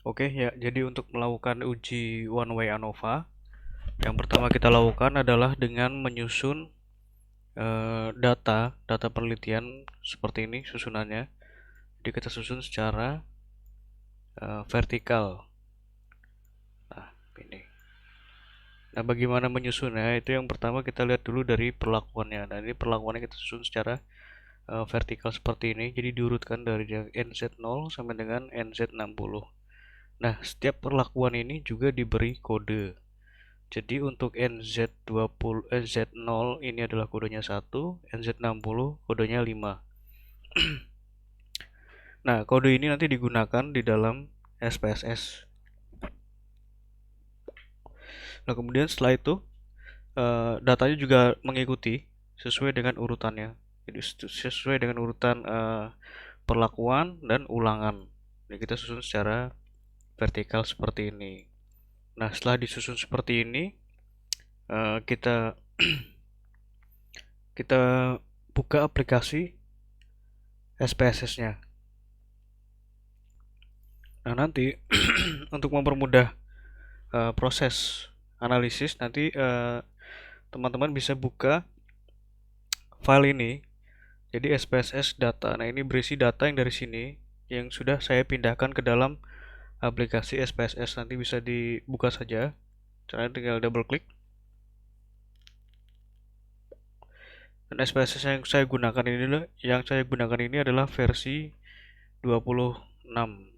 Oke ya, jadi untuk melakukan uji one way ANOVA, yang pertama kita lakukan adalah dengan menyusun data penelitian seperti ini susunannya. Jadi kita susun secara vertikal. Nah, ini. Nah, bagaimana menyusunnya? Itu yang pertama kita lihat dulu dari perlakuannya. Nah, ini perlakuannya kita susun secara vertikal seperti ini. Jadi diurutkan dari NZ0 sampai dengan NZ60. Nah, setiap perlakuan ini juga diberi kode. Jadi untuk NZ20 NZ0 ini adalah kodenya 1, NZ60 kodenya 5. Nah, kode ini nanti digunakan di dalam SPSS. Nah, kemudian setelah itu datanya juga mengikuti sesuai dengan urutannya. Jadi sesuai dengan urutan perlakuan dan ulangan. Jadi kita susun secara vertikal seperti ini. Nah, setelah disusun seperti ini, kita kita buka aplikasi SPSS-nya. Nah, nanti untuk mempermudah proses analisis, nanti teman-teman bisa buka file ini. Jadi SPSS data. Nah, ini berisi data yang dari sini yang sudah saya pindahkan ke dalam aplikasi SPSS. Nanti bisa dibuka saja. Caranya tinggal double klik. Dan SPSS yang saya gunakan ini adalah versi 26.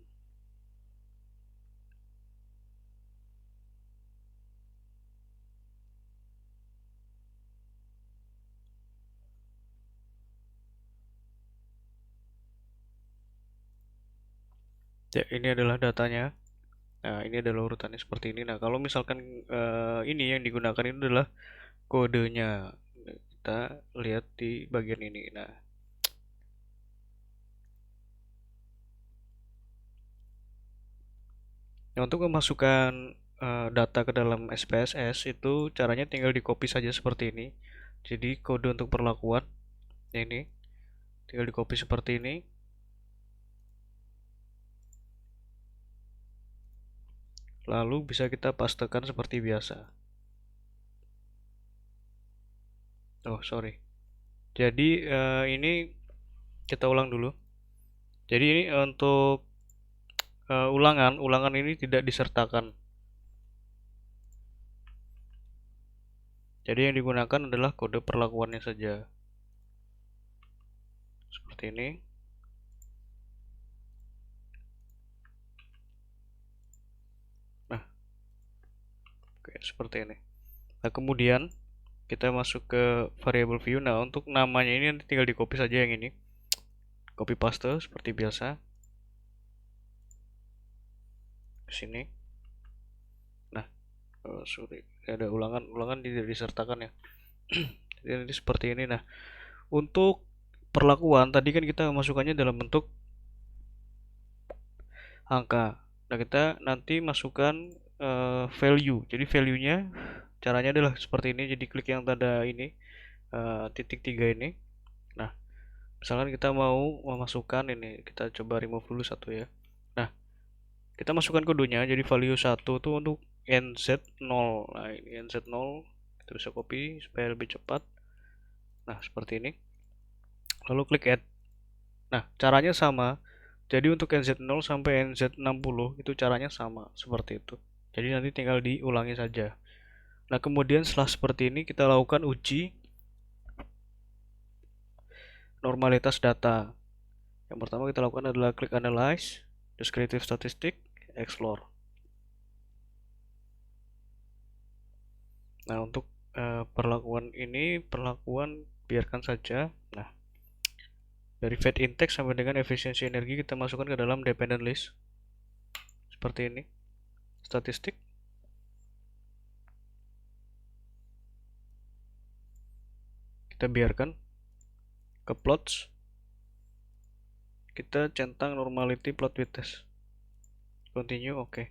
Ya, ini adalah datanya. Nah, ini adalah urutannya seperti ini. Nah, kalau misalkan ini yang digunakan ini adalah kodenya. Kita lihat di bagian ini. Nah, untuk memasukkan data ke dalam SPSS itu caranya tinggal di copy saja seperti ini. Jadi kode untuk perlakuan ini tinggal di copy seperti ini. Lalu bisa kita pastekan seperti biasa. Oh, sorry. Jadi ini kita ulang dulu. Jadi ini untuk ulangan ini tidak disertakan. Jadi yang digunakan adalah kode perlakuannya saja. Seperti ini. Nah, oke, seperti ini. Nah, kemudian kita masuk ke variable view. Nah, untuk namanya ini nanti tinggal di copy saja yang ini. Copy paste seperti biasa. Ke sini. Nah, sorry, ada ulangan tidak disertakan ya. Jadi nanti seperti ini. Nah, untuk perlakuan tadi kan kita masukkannya dalam bentuk angka. Nah, kita nanti masukkan value. Jadi value-nya caranya adalah seperti ini. Jadi klik yang tanda ini titik 3 ini. Nah, misalkan kita mau memasukkan ini, kita coba remove dulu satu ya. Nah, kita masukkan kodenya. Jadi value 1 itu untuk NZ0. Nah, ini NZ0 kita bisa copy supaya lebih cepat. Nah, seperti ini. Lalu klik add. Nah, caranya sama. Jadi untuk NZ0 sampai NZ60 itu caranya sama seperti itu. Jadi nanti tinggal diulangi saja. Nah, kemudian setelah seperti ini kita lakukan uji normalitas data. Yang pertama kita lakukan adalah klik analyze, descriptive statistic, explore. Nah, untuk perlakuan ini perlakuan biarkan saja. Nah, dari fed index sampai dengan efisiensi energi kita masukkan ke dalam dependent list. Seperti ini. Statistik. Kita biarkan ke plots. Kita centang normality plot with test. Continue, oke.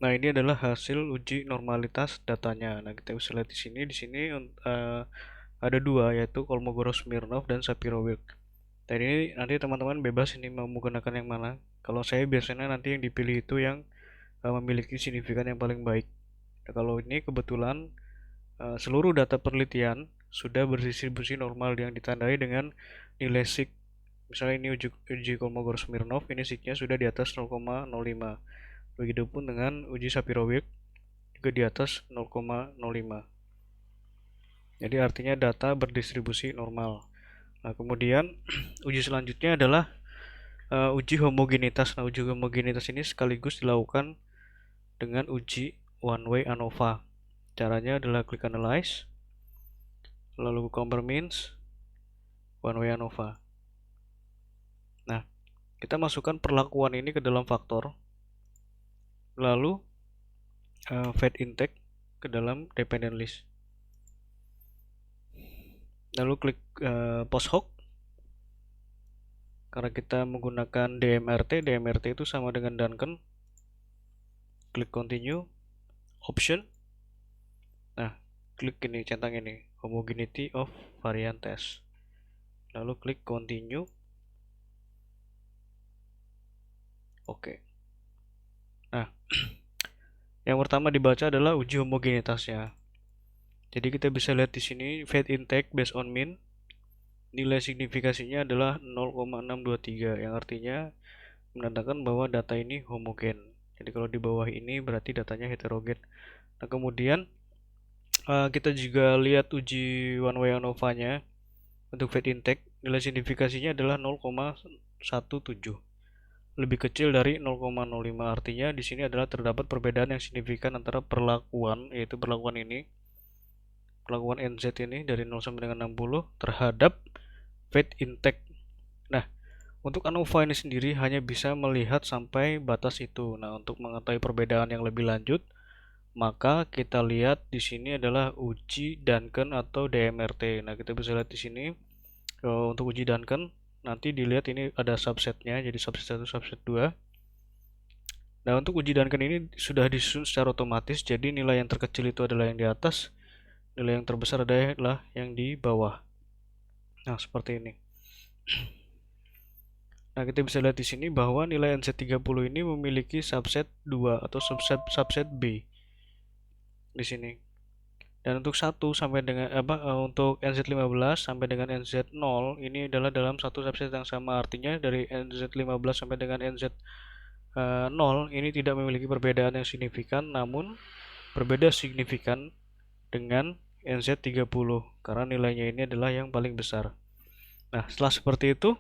Nah, ini adalah hasil uji normalitas datanya. Nah, kita bisa lihat di sini. Ada dua, yaitu Kolmogorov-Smirnov dan Shapiro-Wilk. Dan ini nanti teman-teman bebas ini mau menggunakan yang mana. Kalau saya biasanya nanti yang dipilih itu yang memiliki signifikan yang paling baik. Nah, kalau ini kebetulan seluruh data penelitian sudah berdistribusi normal yang ditandai dengan nilai sig. Misalnya ini uji Kolmogorov-Smirnov, ini signya sudah di atas 0,05. Begitupun dengan uji Shapiro-Wilk juga di atas 0,05. Jadi artinya data berdistribusi normal. Nah, kemudian uji selanjutnya adalah uji homogenitas. Nah, uji homogenitas ini sekaligus dilakukan dengan uji one way ANOVA. Caranya adalah klik analyze, lalu compare means, one way ANOVA. Nah, kita masukkan perlakuan ini ke dalam faktor, lalu fed intake ke dalam dependent list. Lalu klik post hoc. Karena kita menggunakan DMRT itu sama dengan Duncan. Klik continue, option. Nah, klik ini, centang ini, homogeneity of variant test. Lalu klik continue. Oke. Nah, yang pertama dibaca adalah uji homogenitasnya. Jadi kita bisa lihat di sini fed intake based on mean. Nilai signifikasinya adalah 0,623 yang artinya menandakan bahwa data ini homogen. Jadi kalau di bawah ini berarti datanya heterogen. Nah, kemudian kita juga lihat uji one way ANOVA-nya. Untuk fed intake, nilai signifikasinya adalah 0,17. Lebih kecil dari 0,05. Artinya di sini adalah terdapat perbedaan yang signifikan antara perlakuan, yaitu perlakuan NZ ini dari 0 sampai dengan 60 terhadap fed intake. Nah, untuk ANOVA ini sendiri hanya bisa melihat sampai batas itu. Nah, untuk mengetahui perbedaan yang lebih lanjut, maka kita lihat di sini adalah uji Duncan atau DMRT. Nah, kita bisa lihat di sini untuk uji Duncan nanti dilihat ini ada subsetnya, jadi subset 1, subset 2. Nah, untuk uji Duncan ini sudah disusun secara otomatis, jadi nilai yang terkecil itu adalah yang di atas, nilai yang terbesar adalah yang di bawah. Nah, seperti ini. Nah, kita bisa lihat di sini bahwa nilai NZ30 ini memiliki subset 2 atau subset B di sini. Dan untuk 1 sampai dengan untuk NZ15 sampai dengan NZ0 ini adalah dalam satu subset yang sama. Artinya dari NZ15 sampai dengan NZ0 ini tidak memiliki perbedaan yang signifikan, namun berbeda signifikan dengan NZ30 karena nilainya ini adalah yang paling besar. Nah, setelah seperti itu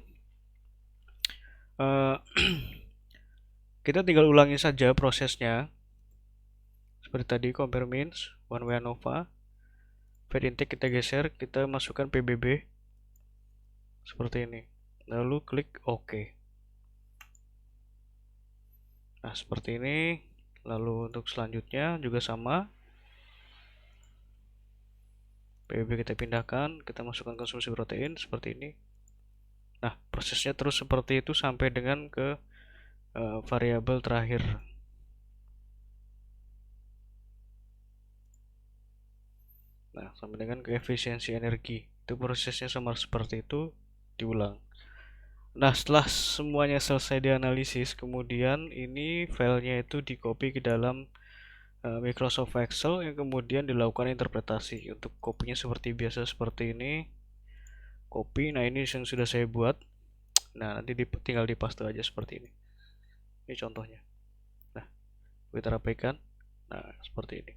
kita tinggal ulangi saja prosesnya seperti tadi, compare means, one way ANOVA, fed intake kita geser, kita masukkan PBB seperti ini, lalu klik OK. Nah, seperti ini. Lalu untuk selanjutnya juga sama, PBB kita pindahkan, kita masukkan konsumsi protein seperti ini. Nah, prosesnya terus seperti itu sampai dengan ke variabel terakhir. Nah, sampai dengan ke efisiensi energi. Itu prosesnya sama seperti itu, diulang. Nah, setelah semuanya selesai dianalisis, kemudian ini filenya itu di copy ke dalam Microsoft Excel yang kemudian dilakukan interpretasi. Untuk kopinya seperti biasa seperti ini. Copy, nah ini yang sudah saya buat. Nah, nanti tinggal dipaste aja seperti ini. Ini contohnya. Nah, kita rapikan. Nah, seperti ini.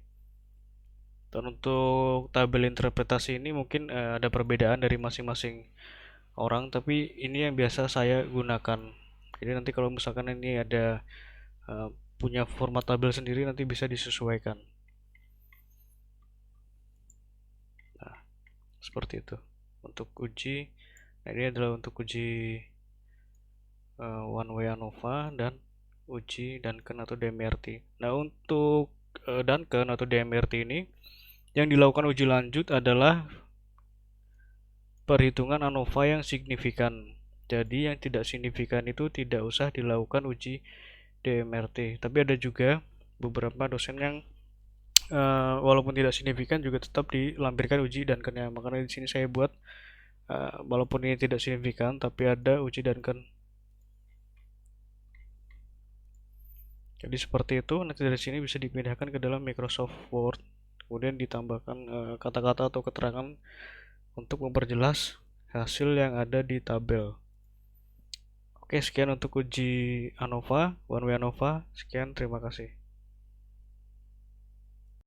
Dan untuk tabel interpretasi ini mungkin ada perbedaan dari masing-masing orang, tapi ini yang biasa saya gunakan. Jadi nanti kalau misalkan ini ada punya format tabel sendiri, nanti bisa disesuaikan. Nah, seperti itu untuk uji. Nah, ini adalah untuk uji one way ANOVA dan uji Duncan atau DMRT. Nah, untuk Duncan atau DMRT ini yang dilakukan uji lanjut adalah perhitungan ANOVA yang signifikan. Jadi yang tidak signifikan itu tidak usah dilakukan uji DMRT. Tapi ada juga beberapa dosen yang walaupun tidak signifikan juga tetap dilampirkan uji Duncan-nya. Makanya di sini saya buat walaupun ini tidak signifikan tapi ada uji Duncan. Jadi seperti itu, nanti dari sini bisa dipindahkan ke dalam Microsoft Word, kemudian ditambahkan kata-kata atau keterangan untuk memperjelas hasil yang ada di tabel. Oke, sekian untuk uji ANOVA, One Way ANOVA. Sekian, terima kasih.